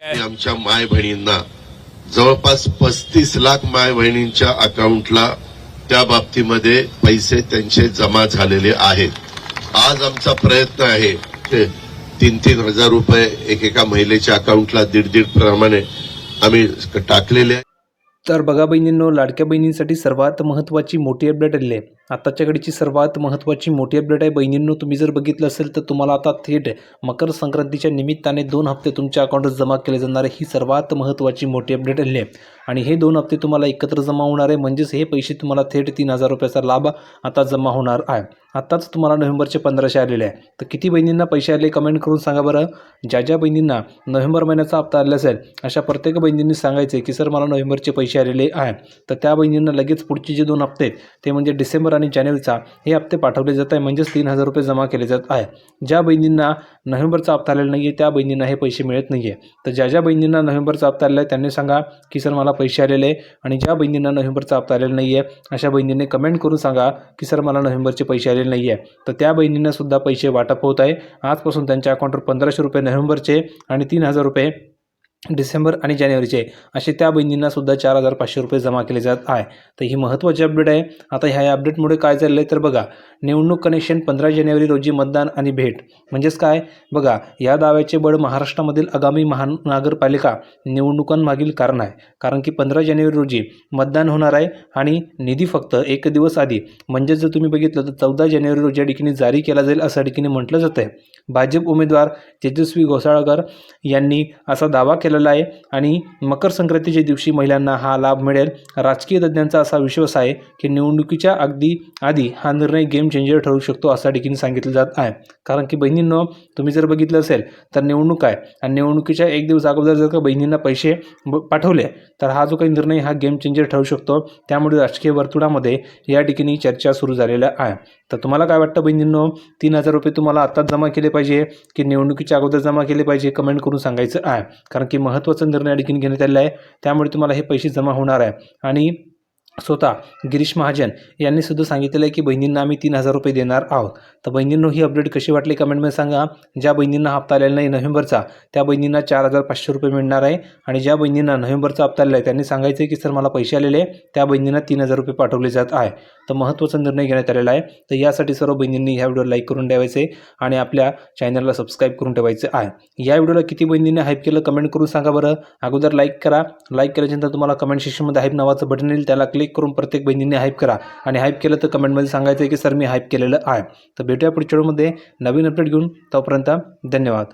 आणि आमच्या माय बहिणींना जवळपास 35 लाख माय बहिणींच्या अकाउंटला त्या बाबतीमध्ये पैसे त्यांचे जमा झालेले आहेत। आज आमचा प्रयत्न आहे की 3-3 हजार रुपये एकेका महिलेच्या अकाउंटला 1.5 प्रमाणे आम्ही टाकलेले आहे। तर बघा बहिणींनो, लाडक्या बहिणींसाठी सर्वात महत्त्वाची मोठी अपडेट आली आहे। आताच्या घडीची सर्वात महत्त्वाची मोठी अपडेट आहे बहिणींनो। तुम्ही जर बघितलं असेल तर तुम्हाला आता थेट मकर संक्रांतीच्या निमित्ताने 2 हप्ते तुमच्या अकाउंटवर जमा केले जाणार आहे। ही सर्वात महत्त्वाची मोठी अपडेट आली आहे आणि हे 2 हप्ते तुम्हाला एकत्र जमा होणार आहे, म्हणजेच हे पैसे तुम्हाला थेट 3000 रुपयाचा लाभ आता जमा होणार आहे। आताच तुम्हाला नोव्हेंबरचे 1500 आलेले आहे। तर किती बहिणींना पैसे आले कमेंट करून सांगा बरं। ज्या बहिणींना नोव्हेंबर महिन्याचा हप्ता आला असेल अशा प्रत्येक बहिणींनी सांगायचे की सर मला नोव्हेंबरचे पैसे आलेले आहे। तर त्या बहिणींना लगेच पुढचे जे 2 हप्ते ते म्हणजे डिसेंबर आणि जानेवारीचा हे हप्ते पाठवले जात आहे, म्हणजेच 3000 रुपये जमा केले जात आहे। ज्या बहिणींना नोव्हेंबरचा हप्ता आलेला नाही आहे त्या बहिणींना हे पैसे मिळत नाही आहे। तर ज्या बहिणींना नोव्हेंबरचा हप्ता आलेला आहे त्यांनी सांगा की सर मला पैसे आलेले आहे, आणि ज्या बहिणींना नोव्हेंबरचा हप्ता आलेला नाही आहे अशा बहिणींनी कमेंट करून सांगा की सर मला नोव्हेंबरचे पैसे आलेले नाही आहे। तर त्या बहिणींना सुद्धा पैसे वाटप होत आहे। आजपासून त्यांच्या अकाउंटवर 1500 रुपये नोव्हेंबरचे आणि 3000 रुपये डिसेंबर आणि जानेवारीचे असे त्या बहिणींना सुद्धा 4500 रुपये जमा केले जात आहे। तर ही महत्त्वाची अपडेट आहे। आता ह्या अपडेटमुळे काय झालं आहे तर बघा, निवडणूक कनेक्शन 15 जानेवारी रोजी मतदान आणि भेट म्हणजेच काय बघा, या दाव्याचे बळ महाराष्ट्रामधील आगामी महानगरपालिका निवडणुकांमागील कारण आहे। कारण की 15 जानेवारी रोजी मतदान होणार आहे आणि निधी फक्त 1 दिवस आधी म्हणजे जर तुम्ही बघितलं तर 14 जानेवारी रोजी या ठिकाणी जारी केला जाईल असं ठिकाणी म्हटलं जातं आहे। भाजप उमेदवार तेजस्वी घोसाळकर यांनी असा दावा केलेला आहे आणि मकर संक्रांतीच्या दिवशी महिलांना हा लाभ मिळेल। राजकीय तज्ज्ञांचा असा विश्वास आहे की निवडणुकीच्या अगदी आधी हा निर्णय गेम चेंजर ठरू शकतो असा ठिकाणी सांगितलं जात आहे। कारण की बहिणींनो, तुम्ही जर बघितलं असेल तर निवडणूक आहे आणि निवडणुकीच्या 1 दिवस अगोदर जर का बहिणींना पैसे पाठवले तर हा जो काही निर्णय हा गेम चेंजर ठरू शकतो। त्यामुळे राजकीय वर्तुळामध्ये या ठिकाणी चर्चा सुरू झालेल्या आहे। तर तुम्हाला काय वाटतं बहिणींनो, 3000 रुपये तुम्हाला आत्ताच जमा केले पाहिजे की निवडणुकीच्या अगोदर जमा केले पाहिजे कमेंट करून सांगायचं आहे। कारण की महत्त्वाचा निर्णय या ठिकाणी घेण्यात आलेला आहे, त्यामुळे तुम्हाला हे पैसे जमा होणार आहे। आणि स्वतः गिरीश महाजन यांनी सुद्धा सांगितलेलं आहे की बहिणींना आम्ही 3000 रुपये देणार आहोत। तर बहिणींनो, ही अपडेट कशी वाटली कमेंटमध्ये सांगा। ज्या बहिणींना हप्ता आलेला नाही नोव्हेंबरचा त्या बहिणींना 4500 रुपये मिळणार आहे, आणि ज्या बहिणींना नोव्हेंबरचा हप्ता आलेला आहे त्यांनी सांगायचं आहे की सर मला पैसे आलेले त्या बहिणींना 3000 रुपये पाठवले जात आहे। तर महत्त्वाचा निर्णय घेण्यात आलेला आहे। तर यासाठी सर्व बहिणींनी ह्या व्हिडिओला लाईक करून ठेवायचे आणि आपल्या चॅनलला सबस्क्राईब करून ठेवायचं आहे। या व्हिडिओला किती बहिणींनी हाईप केलं कमेंट करून सांगा बरं। अगोदर लाईक करा, लाईक केल्यानंतर तुम्हाला कमेंट सेक्शनमध्ये हाईप नावाचं बटन येईल, त्याला क्लिक करून प्रत्येक बहिणींनी हाईप करा आणि हाईप केलं तर कमेंटमध्ये सांगायचं आहे की सर मी हाईप केलेलं आहे। तर भेटूया पुढच्या व्हिडिओमध्ये नवीन अपडेट घेऊन, तोपर्यंत धन्यवाद।